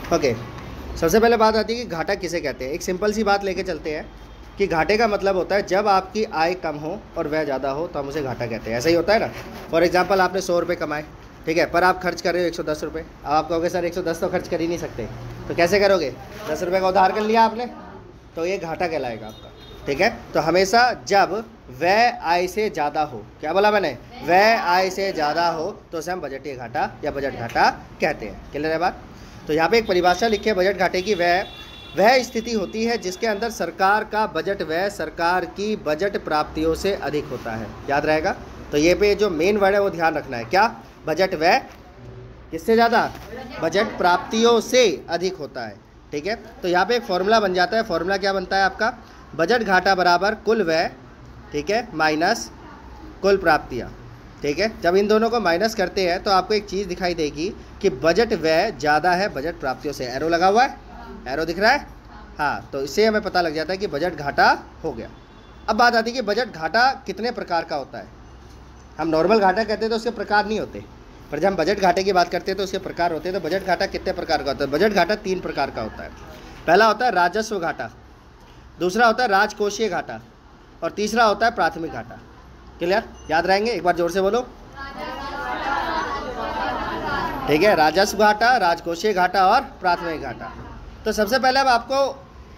Okay, सबसे पहले बात आती है कि घाटा किसे कहते हैं। एक सिंपल सी बात लेके चलते हैं कि घाटे का मतलब होता है जब आपकी आय कम हो और व्यय ज़्यादा हो तो हम उसे घाटा कहते हैं। ऐसा ही होता है ना। फॉर एग्जांपल आपने 100 रुपये कमाए, ठीक है, पर आप खर्च कर रहे हो 110 रुपये। अब आप कहोगे सर 110 तो खर्च कर ही नहीं सकते, तो कैसे करोगे? 10 रुपये का उधार कर लिया आपने, तो ये घाटा कहलाएगा आपका, ठीक है। तो हमेशा जब व्यय आय से ज़्यादा हो, क्या बोला मैंने? व्यय आय से ज़्यादा हो तो उसे हम बजटीय घाटा या बजट घाटा कहते हैं। क्लियर है बात? तो यहाँ पे एक परिभाषा लिखी है बजट घाटे की। वह स्थिति होती है जिसके अंदर सरकार का बजट व्यय सरकार की बजट प्राप्तियों से अधिक होता है। याद रहेगा? तो ये पे जो मेन वर्ड है वो ध्यान रखना है। क्या? बजट व्यय किससे ज़्यादा? बजट प्राप्तियों से अधिक होता है, ठीक है। तो यहाँ पे एक फॉर्मूला बन जाता है। फॉर्मूला क्या बनता है आपका? बजट घाटा बराबर कुल व्यय, ठीक है, माइनस कुल प्राप्तियाँ, ठीक है। जब इन दोनों को माइनस करते हैं तो आपको एक चीज़ दिखाई देगी कि बजट व्यय ज़्यादा है बजट प्राप्तियों से। एरो लगा हुआ है, एरो दिख रहा है, हाँ। तो इससे हमें पता लग जाता है कि बजट घाटा हो गया। अब बात आती है कि बजट घाटा कितने प्रकार का होता है। हम नॉर्मल घाटा कहते हैं तो उसके प्रकार नहीं होते, पर जब हम बजट घाटे की बात करते हैं तो उसके प्रकार होते हैं। तो बजट घाटा कितने प्रकार का होता है? बजट घाटा 3 प्रकार का होता है। पहला होता है राजस्व घाटा, दूसरा होता है राजकोषीय घाटा, और तीसरा होता है प्राथमिक घाटा। क्लियर? याद रहेंगे? एक बार जोर से बोलो। ठीक है, राजस्व घाटा, राजकोषीय घाटा और प्राथमिक घाटा। तो सबसे पहले अब आपको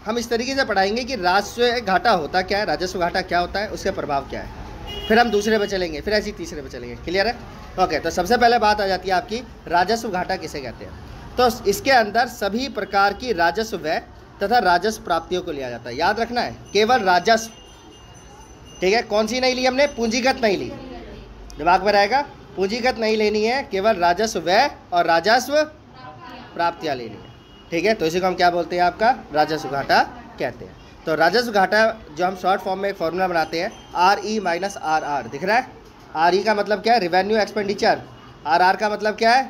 हम इस तरीके से पढ़ाएंगे कि राजस्व घाटा होता क्या है, राजस्व घाटा क्या होता है, उसके प्रभाव क्या है, फिर हम दूसरे पे चलेंगे, फिर ऐसे तीसरे पे चलेंगे। क्लियर है? ओके, तो सबसे पहले बात आ जाती है आपकी राजस्व घाटा किसे कहते हैं। तो इसके अंदर सभी प्रकार की राजस्व व्यय तथा राजस्व प्राप्तियों को लिया जाता है। याद रखना है, केवल राजस्व, ठीक है। कौन सी नहीं ली हमने? पूंजीगत नहीं ली। दिमाग में रहेगा, पूंजीगत नहीं लेनी है, केवल राजस्व व्यय और राजस्व प्राप्तियाँ लेनी है, ठीक है। तो इसी को हम क्या बोलते हैं? आपका राजस्व घाटा कहते हैं। तो राजस्व घाटा जो हम शॉर्ट फॉर्म में एक फॉर्मूला बनाते हैं, RE माइनस RR, दिख रहा है? RE का मतलब क्या है? Revenue expenditure. RR का मतलब क्या है?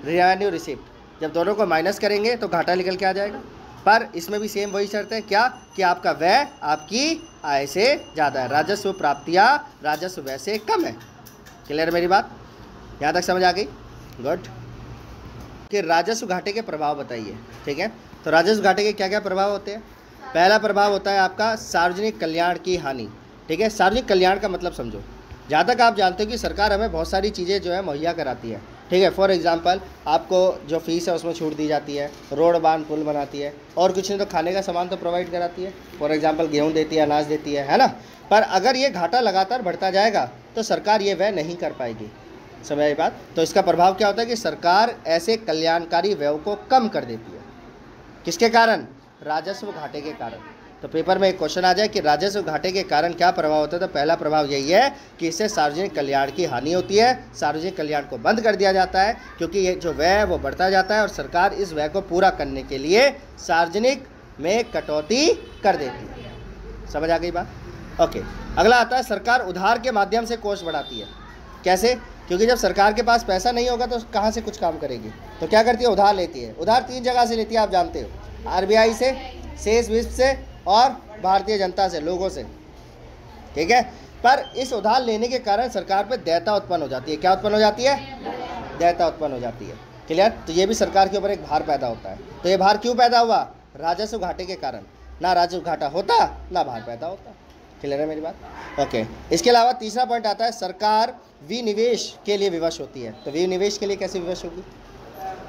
Revenue receipt. जब दोनों को माइनस करेंगे तो घाटा निकल के आ जाएगा। पर इसमें भी सेम वही शर्त है, क्या? कि आपका व्यय आपकी आय से ज़्यादा है, राजस्व प्राप्तियाँ राजस्व व्यय से कम है। क्लियर मेरी बात? यहाँ तक समझ आ गई? गुड। कि राजस्व घाटे के प्रभाव बताइए, ठीक है। तो राजस्व घाटे के क्या क्या प्रभाव होते हैं? पहला प्रभाव होता है आपका सार्वजनिक कल्याण की हानि, ठीक है। सार्वजनिक कल्याण का मतलब समझो। जहाँ तक आप जानते हो कि सरकार हमें बहुत सारी चीज़ें जो है मुहैया कराती है, ठीक है। फॉर एग्जांपल आपको जो फीस है उसमें छूट दी जाती है, रोड बांध पुल बनाती है, और कुछ नहीं तो खाने का सामान तो प्रोवाइड कराती है। फॉर एग्जांपल गेहूँ देती है, अनाज देती है ना। पर अगर ये घाटा लगातार बढ़ता जाएगा तो सरकार ये व्यय नहीं कर पाएगी। समझ आई बात? तो इसका प्रभाव क्या होता है कि सरकार ऐसे कल्याणकारी व्यय को कम कर देती है। किसके कारण? राजस्व घाटे के कारण। तो पेपर में एक क्वेश्चन आ जाए कि राजस्व घाटे के कारण क्या प्रभाव होता है, तो पहला प्रभाव यही है कि इससे सार्वजनिक कल्याण की हानि होती है, सार्वजनिक कल्याण को बंद कर दिया जाता है, क्योंकि ये जो व्यय है वो बढ़ता जाता है और सरकार इस व्यय को पूरा करने के लिए सार्वजनिक में कटौती कर देती है। समझ आ गई बात? ओके, अगला आता है सरकार उधार के माध्यम से कोष बढ़ाती है। कैसे? क्योंकि जब सरकार के पास पैसा नहीं होगा तो कहाँ से कुछ काम करेगी, तो क्या करती है? उधार लेती है। उधार 3 जगह से लेती है, आप जानते हो, RBI से, शेष वित्त से और भारतीय जनता से, लोगों से, ठीक है। पर इस उधार लेने के कारण सरकार पे देयता उत्पन्न हो जाती है। क्या उत्पन्न हो जाती है? देयता उत्पन्न हो जाती है। क्लियर? तो ये भी सरकार के ऊपर एक भार पैदा होता है। तो ये भार क्यों पैदा हुआ? राजस्व घाटे के कारण। ना राजस्व घाटा होता ना भार पैदा होता। क्लियर है मेरी बात? ओके। इसके अलावा तीसरा पॉइंट आता है सरकार विनिवेश के लिए विवश होती है। तो विनिवेश के लिए कैसे विवश होगी?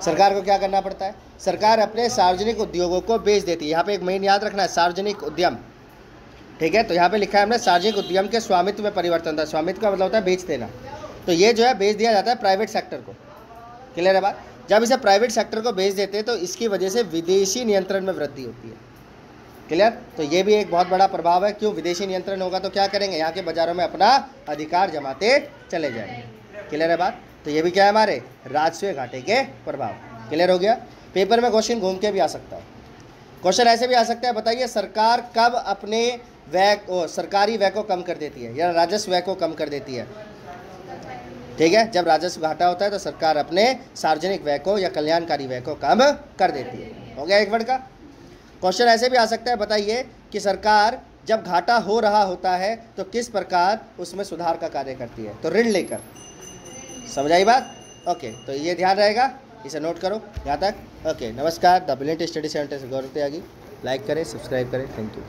सरकार को क्या करना पड़ता है? सरकार अपने सार्वजनिक उद्योगों को बेच देती है। यहाँ पे एक मेन याद रखना है, सार्वजनिक उद्यम, ठीक है। तो यहाँ पे लिखा है हमने सार्वजनिक उद्यम के स्वामित्व में परिवर्तन था। स्वामित्व का मतलब होता है बेच देना। तो ये जो है बेच दिया जाता है प्राइवेट सेक्टर को। क्लियर है बात? जब इसे प्राइवेट सेक्टर को बेच देते हैं तो इसकी वजह से विदेशी नियंत्रण में वृद्धि होती है। क्लियर? तो ये भी एक बहुत बड़ा प्रभाव है। क्यों? विदेशी नियंत्रण होगा तो क्या करेंगे? यहाँ के बाज़ारों में अपना अधिकार जमाते चले जाएंगे। क्लियर है बात? तो ये भी क्या है? हमारे राजस्व घाटे के प्रभाव। क्लियर हो गया? पेपर में क्वेश्चन घूम के भी आ सकता है। क्वेश्चन ऐसे भी आ सकता है, बताइए सरकार कब अपने व्यय सरकारी व्यय को कम कर देती है या राजस्व व्यय को कम कर देती है? ठीक है, जब राजस्व घाटा होता है तो सरकार अपने सार्वजनिक व्यय को या कल्याणकारी व्यय को कम कर देती है। हो गया एक वर्ड का। क्वेश्चन ऐसे भी आ सकता है, बताइए कि सरकार जब घाटा हो रहा होता है तो किस प्रकार उसमें सुधार का कार्य करती है? तो ऋण लेकर। समझ आई बात? ओके, तो ये ध्यान रहेगा, इसे नोट करो यहाँ तक। ओके, नमस्कार। द ब्रिलियंट स्टडी सेंटर से गौरव त्यागी। लाइक करें, सब्सक्राइब करें। Thank you.